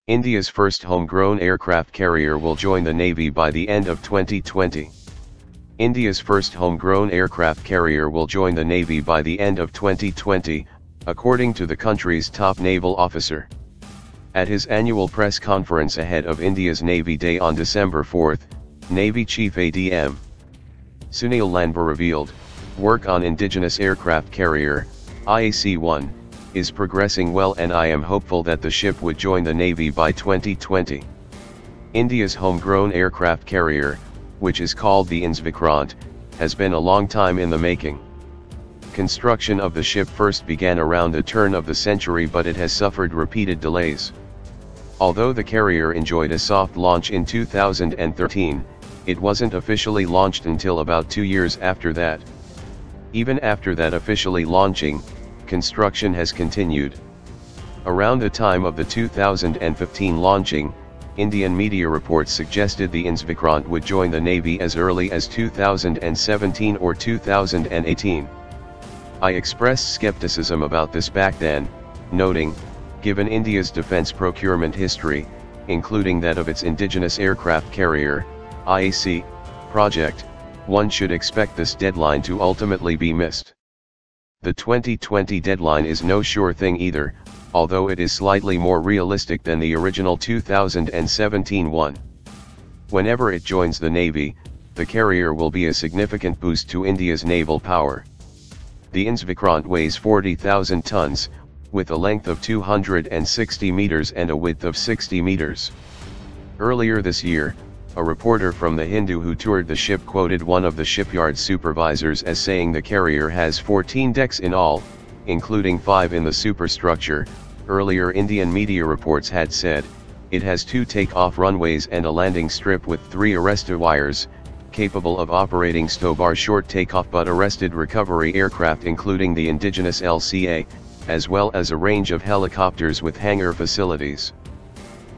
India's first homegrown aircraft carrier will join the Navy by the end of 2020. India's first homegrown aircraft carrier will join the Navy by the end of 2020, according to the country's top naval officer. At his annual press conference ahead of India's Navy Day on December 4, Navy Chief ADM Sunil Lanba revealed, work on Indigenous Aircraft Carrier, IAC-1, is progressing well and I am hopeful that the ship would join the Navy by 2020. India's homegrown aircraft carrier, which is called the Vikramaditya, has been a long time in the making. Construction of the ship first began around the turn of the century, but it has suffered repeated delays. Although the carrier enjoyed a soft launch in 2013, it wasn't officially launched until about 2 years after that. Even after that officially launching, construction has continued. Around the time of the 2015 launching, Indian media reports suggested the Vikramaditya would join the Navy as early as 2017 or 2018. I expressed skepticism about this back then, noting, given India's defence procurement history, including that of its Indigenous Aircraft Carrier, IAC, project, one should expect this deadline to ultimately be missed. The 2020 deadline is no sure thing either, although it is slightly more realistic than the original 2017 one. Whenever it joins the Navy, the carrier will be a significant boost to India's naval power. The Vikramaditya weighs 40,000 tons, with a length of 260 meters and a width of 60 meters. Earlier this year, a reporter from The Hindu who toured the ship quoted one of the shipyard supervisors as saying the carrier has 14 decks in all, including 5 in the superstructure. Earlier Indian media reports had said, it has 2 takeoff runways and a landing strip with 3 arrestor wires, capable of operating STOBAR short takeoff but arrested recovery aircraft including the indigenous LCA, as well as a range of helicopters with hangar facilities.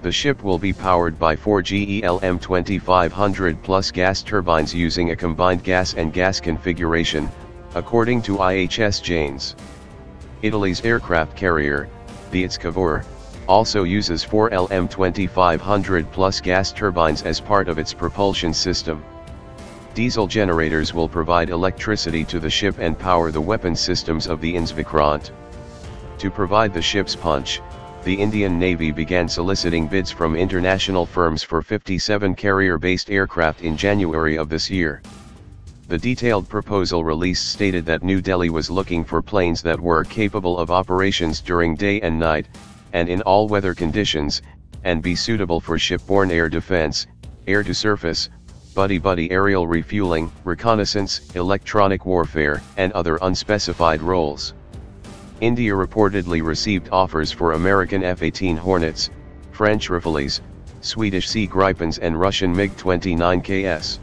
The ship will be powered by 4 GELM 2500 plus gas turbines using a combined gas and gas configuration, according to IHS Janes. Italy's aircraft carrier, the Cavour, also uses 4 LM 2500 plus gas turbines as part of its propulsion system. Diesel generators will provide electricity to the ship and power the weapon systems of the Vikramaditya. To provide the ship's punch, the Indian Navy began soliciting bids from international firms for 57 carrier-based aircraft in January of this year. The detailed proposal release stated that New Delhi was looking for planes that were capable of operations during day and night, and in all weather conditions, and be suitable for shipborne air defense, air-to-surface, buddy-buddy aerial refueling, reconnaissance, electronic warfare, and other unspecified roles. India reportedly received offers for American F-18 Hornets, French Rafales, Swedish Sea Gripens and Russian MiG-29KS.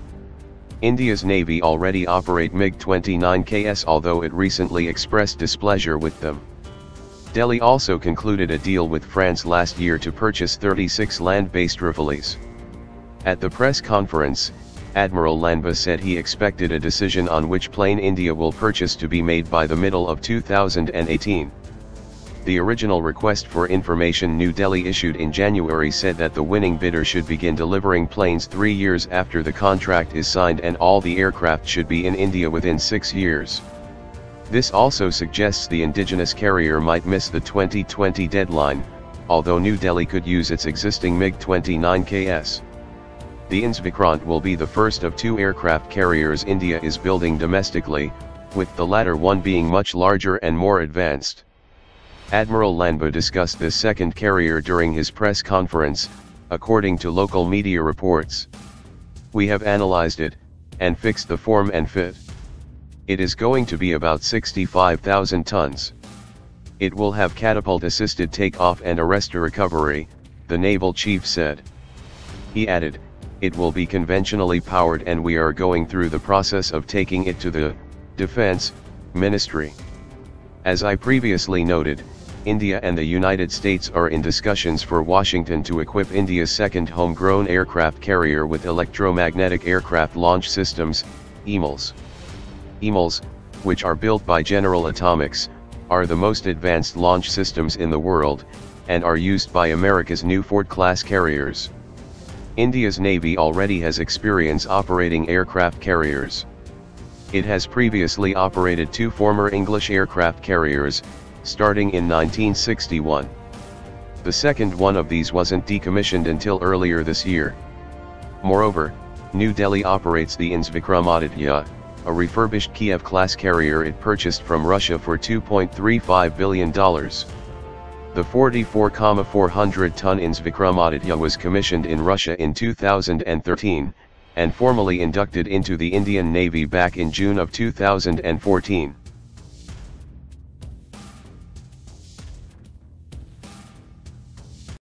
India's Navy already operate MiG-29KS, although it recently expressed displeasure with them. Delhi also concluded a deal with France last year to purchase 36 land-based Rafales. At the press conference, Admiral Lanba said he expected a decision on which plane India will purchase to be made by the middle of 2018. The original request for information New Delhi issued in January said that the winning bidder should begin delivering planes 3 years after the contract is signed and all the aircraft should be in India within 6 years. This also suggests the indigenous carrier might miss the 2020 deadline, although New Delhi could use its existing MiG-29KS. The Vikramaditya will be the first of 2 aircraft carriers India is building domestically, with the latter one being much larger and more advanced. Admiral Lanba discussed this second carrier during his press conference, according to local media reports. We have analyzed it, and fixed the form and fit. It is going to be about 65,000 tons. It will have catapult-assisted takeoff and arrestor recovery, the naval chief said. He added, it will be conventionally powered and we are going through the process of taking it to the Defense Ministry. As I previously noted, India and the United States are in discussions for Washington to equip India's second homegrown aircraft carrier with electromagnetic aircraft launch systems, EMLS. EMLS, which are built by General Atomics, are the most advanced launch systems in the world, and are used by America's new Ford-class carriers. India's Navy already has experience operating aircraft carriers. It has previously operated 2 former English aircraft carriers, starting in 1961. The second one of these wasn't decommissioned until earlier this year. Moreover, New Delhi operates the INS Vikramaditya, a refurbished Kiev-class carrier it purchased from Russia for $2.35 billion. The 44,400-ton INS Vikramaditya was commissioned in Russia in 2013, and formally inducted into the Indian Navy back in June of 2014.